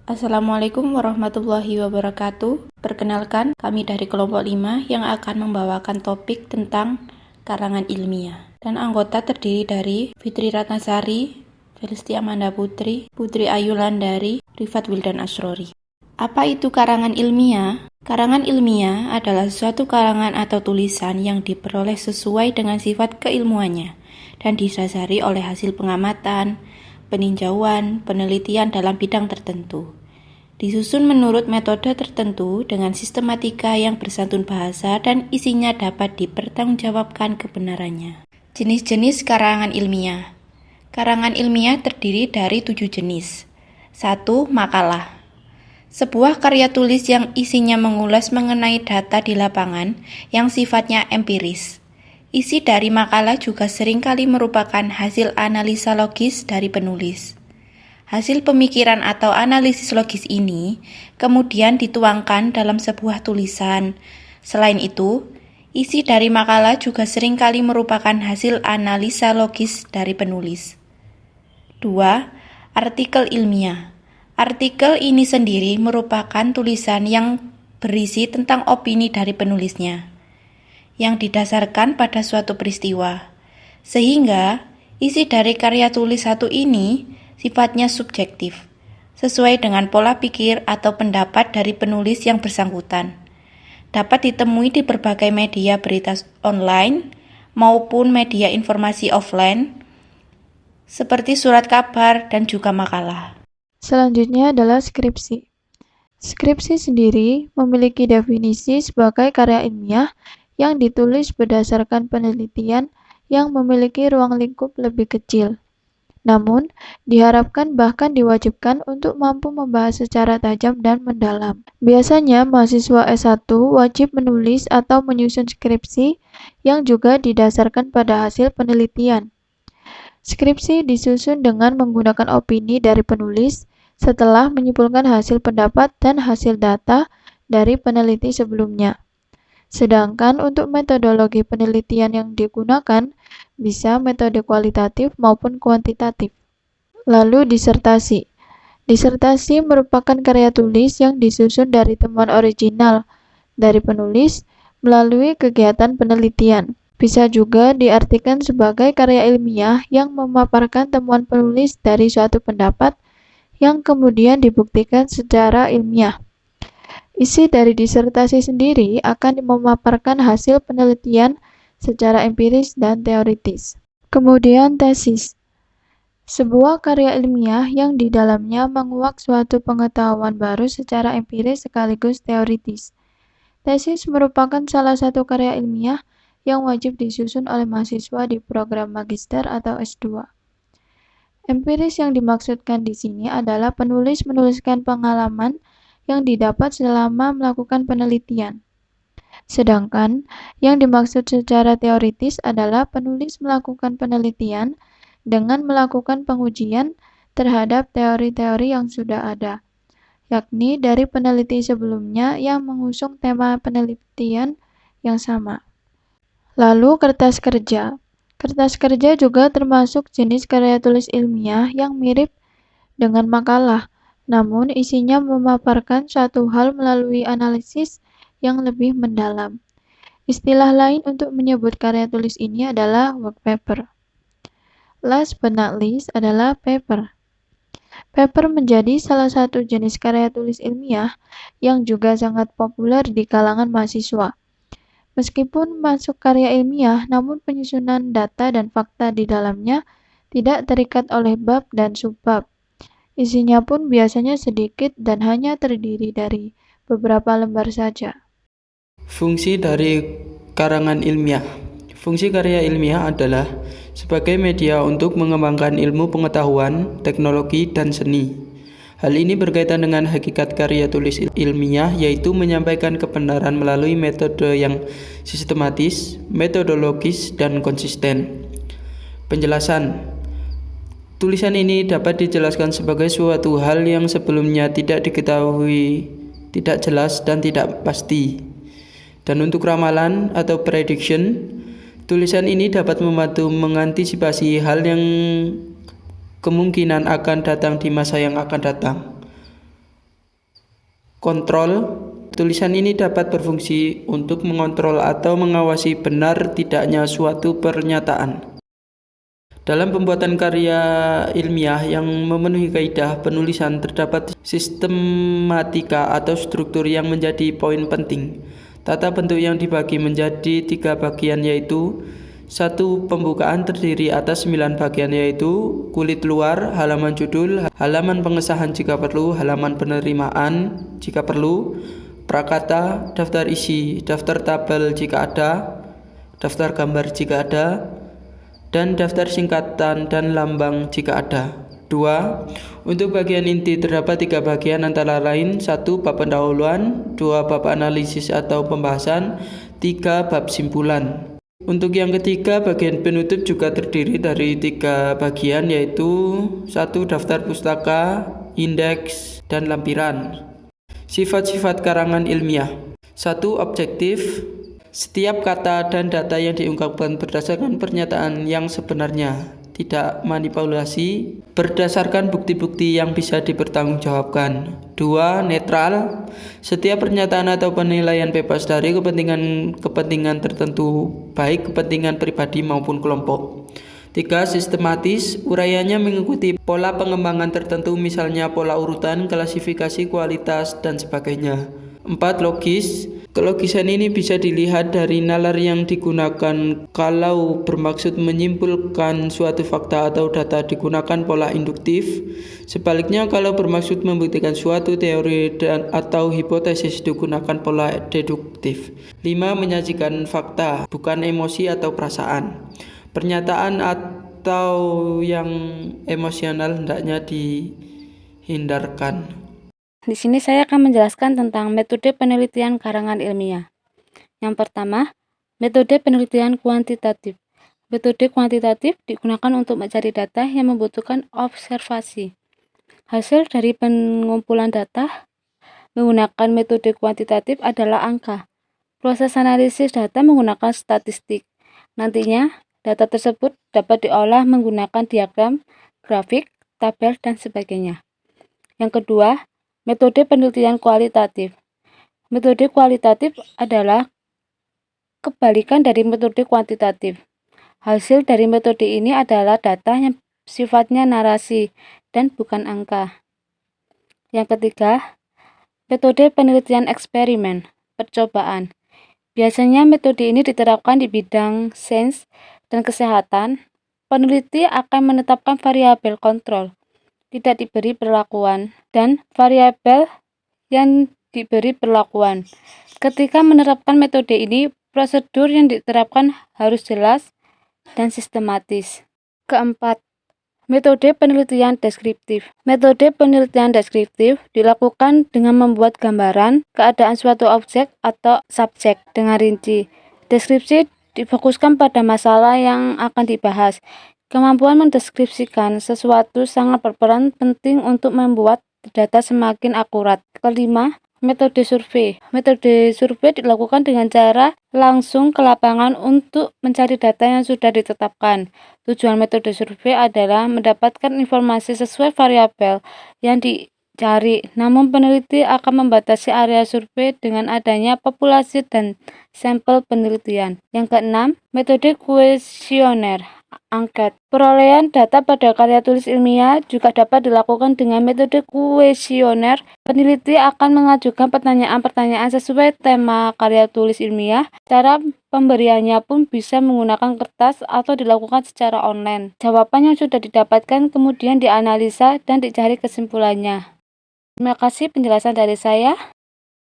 Assalamualaikum warahmatullahi wabarakatuh. Perkenalkan, kami dari kelompok 5 yang akan membawakan topik tentang karangan ilmiah. Dan anggota terdiri dari Fitri Ratnasari, Felisti Amanda Putri, Putri Ayu Landari, Rifat Wildan Asrori. Apa itu karangan ilmiah? Karangan ilmiah adalah suatu karangan atau tulisan yang diperoleh sesuai dengan sifat keilmuannya dan didasari oleh hasil pengamatan, peninjauan, penelitian dalam bidang tertentu. Disusun menurut metode tertentu dengan sistematika yang bersantun bahasa dan isinya dapat dipertanggungjawabkan kebenarannya. Jenis-jenis karangan ilmiah. Karangan ilmiah terdiri dari 7 jenis. 1. Makalah. Sebuah karya tulis yang isinya mengulas mengenai data di lapangan yang sifatnya empiris. Isi dari makalah juga seringkali merupakan hasil analisa logis dari penulis. Hasil pemikiran atau analisis logis ini kemudian dituangkan dalam sebuah tulisan. Selain itu, isi dari makalah juga seringkali merupakan hasil analisa logis dari penulis. 2. Artikel ilmiah. Artikel ini sendiri merupakan tulisan yang berisi tentang opini dari penulisnya, yang didasarkan pada suatu peristiwa, sehingga isi dari karya tulis satu ini sifatnya subjektif, sesuai dengan pola pikir atau pendapat dari penulis yang bersangkutan. Dapat ditemui di berbagai media berita online maupun media informasi offline, seperti surat kabar dan juga makalah. Selanjutnya adalah skripsi. Skripsi sendiri memiliki definisi sebagai karya ilmiah yang ditulis berdasarkan penelitian yang memiliki ruang lingkup lebih kecil. Namun, diharapkan bahkan diwajibkan untuk mampu membahas secara tajam dan mendalam. Biasanya, mahasiswa S1 wajib menulis atau menyusun skripsi yang juga didasarkan pada hasil penelitian. Skripsi disusun dengan menggunakan opini dari penulis setelah menyimpulkan hasil pendapat dan hasil data dari peneliti sebelumnya. Sedangkan untuk metodologi penelitian yang digunakan bisa metode kualitatif maupun kuantitatif. Lalu disertasi. Disertasi merupakan karya tulis yang disusun dari temuan original dari penulis melalui kegiatan penelitian. Bisa juga diartikan sebagai karya ilmiah yang memaparkan temuan penulis dari suatu pendapat yang kemudian dibuktikan secara ilmiah. Isi dari disertasi sendiri akan memaparkan hasil penelitian secara empiris dan teoritis. Kemudian tesis. Sebuah karya ilmiah yang di dalamnya menguak suatu pengetahuan baru secara empiris sekaligus teoritis. Tesis merupakan salah satu karya ilmiah yang wajib disusun oleh mahasiswa di program magister atau S2. Empiris yang dimaksudkan di sini adalah penulis menuliskan pengalaman yang didapat selama melakukan penelitian. Sedangkan yang dimaksud secara teoritis adalah penulis melakukan penelitian dengan melakukan pengujian terhadap teori-teori yang sudah ada, yakni dari peneliti sebelumnya yang mengusung tema penelitian yang sama. Lalu kertas kerja. Kertas kerja juga termasuk jenis karya tulis ilmiah yang mirip dengan makalah, namun isinya memaparkan suatu hal melalui analisis yang lebih mendalam. Istilah lain untuk menyebut karya tulis ini adalah work paper. Last but not least adalah paper. Paper menjadi salah satu jenis karya tulis ilmiah yang juga sangat populer di kalangan mahasiswa. Meskipun masuk karya ilmiah, namun penyusunan data dan fakta di dalamnya tidak terikat oleh bab dan subbab. Isinya pun biasanya sedikit dan hanya terdiri dari beberapa lembar saja. Fungsi dari karangan ilmiah. Fungsi karya ilmiah adalah sebagai media untuk mengembangkan ilmu pengetahuan, teknologi, dan seni. Hal ini berkaitan dengan hakikat karya tulis ilmiah, yaitu menyampaikan kebenaran melalui metode yang sistematis, metodologis, dan konsisten. Penjelasan. Tulisan ini dapat dijelaskan sebagai suatu hal yang sebelumnya tidak diketahui, tidak jelas, dan tidak pasti. Dan untuk ramalan atau prediction, tulisan ini dapat membantu mengantisipasi hal yang kemungkinan akan datang di masa yang akan datang. kontrol. Tulisan ini dapat berfungsi untuk mengontrol atau mengawasi benar tidaknya suatu pernyataan. Dalam pembuatan karya ilmiah yang memenuhi kaidah penulisan terdapat sistematika atau struktur yang menjadi poin penting. Tata bentuk yang dibagi menjadi 3 bagian yaitu 1. Pembukaan terdiri atas 9 bagian yaitu kulit luar, halaman judul, halaman pengesahan jika perlu, halaman penerimaan jika perlu, prakata, daftar isi, daftar tabel jika ada, daftar gambar jika ada, dan daftar singkatan dan lambang jika ada. 2. Untuk bagian inti terdapat 3 bagian antara lain 1. Bab pendahuluan, 2. Bab analisis atau pembahasan, 3. Bab simpulan. Untuk yang ketiga, bagian penutup juga terdiri dari 3 bagian yaitu 1. Daftar pustaka, indeks, dan lampiran. Sifat-sifat karangan ilmiah. 1. Objektif. Setiap kata dan data yang diungkapkan berdasarkan pernyataan yang sebenarnya, tidak manipulasi, berdasarkan bukti-bukti yang bisa dipertanggungjawabkan. 2. Netral. Setiap pernyataan atau penilaian bebas dari kepentingan tertentu, baik kepentingan pribadi maupun kelompok. 3. Sistematis. Uraiannya mengikuti pola pengembangan tertentu, misalnya pola urutan, klasifikasi, kualitas, dan sebagainya. 4. Logis. Kelogisan ini bisa dilihat dari nalar yang digunakan. Kalau bermaksud menyimpulkan suatu fakta atau data digunakan pola induktif. Sebaliknya kalau bermaksud membuktikan suatu teori atau hipotesis digunakan pola deduktif. 5. Menyajikan fakta, bukan emosi atau perasaan. Pernyataan atau yang emosional hendaknya dihindarkan. Di sini saya akan menjelaskan tentang metode penelitian karangan ilmiah. Yang pertama, metode penelitian kuantitatif. Metode kuantitatif digunakan untuk mencari data yang membutuhkan observasi. Hasil dari pengumpulan data menggunakan metode kuantitatif adalah angka. Proses analisis data menggunakan statistik. Nantinya, data tersebut dapat diolah menggunakan diagram, grafik, tabel, dan sebagainya. Yang kedua, metode penelitian kualitatif. Metode kualitatif adalah kebalikan dari metode kuantitatif. Hasil dari metode ini adalah data yang sifatnya narasi dan bukan angka. Yang ketiga, metode penelitian eksperimen, percobaan. Biasanya metode ini diterapkan di bidang sains dan kesehatan. Peneliti akan menetapkan variabel kontrol, tidak diberi perlakuan, dan variabel yang diberi perlakuan. Ketika menerapkan metode ini, prosedur yang diterapkan harus jelas dan sistematis. Keempat, metode penelitian deskriptif. Metode penelitian deskriptif dilakukan dengan membuat gambaran keadaan suatu objek atau subjek dengan rinci. Deskripsi difokuskan pada masalah yang akan dibahas. Kemampuan mendeskripsikan sesuatu sangat berperan penting untuk membuat data semakin akurat. Kelima, metode survei. Metode survei dilakukan dengan cara langsung ke lapangan untuk mencari data yang sudah ditetapkan. Tujuan metode survei adalah mendapatkan informasi sesuai variabel yang dicari. Namun peneliti akan membatasi area survei dengan adanya populasi dan sampel penelitian. Yang keenam, metode kuesioner. Angket. Perolehan data pada karya tulis ilmiah juga dapat dilakukan dengan metode kuesioner. Peneliti akan mengajukan pertanyaan-pertanyaan sesuai tema karya tulis ilmiah. Cara pemberiannya pun bisa menggunakan kertas atau dilakukan secara online. Jawaban yang sudah didapatkan kemudian dianalisa dan dicari kesimpulannya. Terima kasih penjelasan dari saya.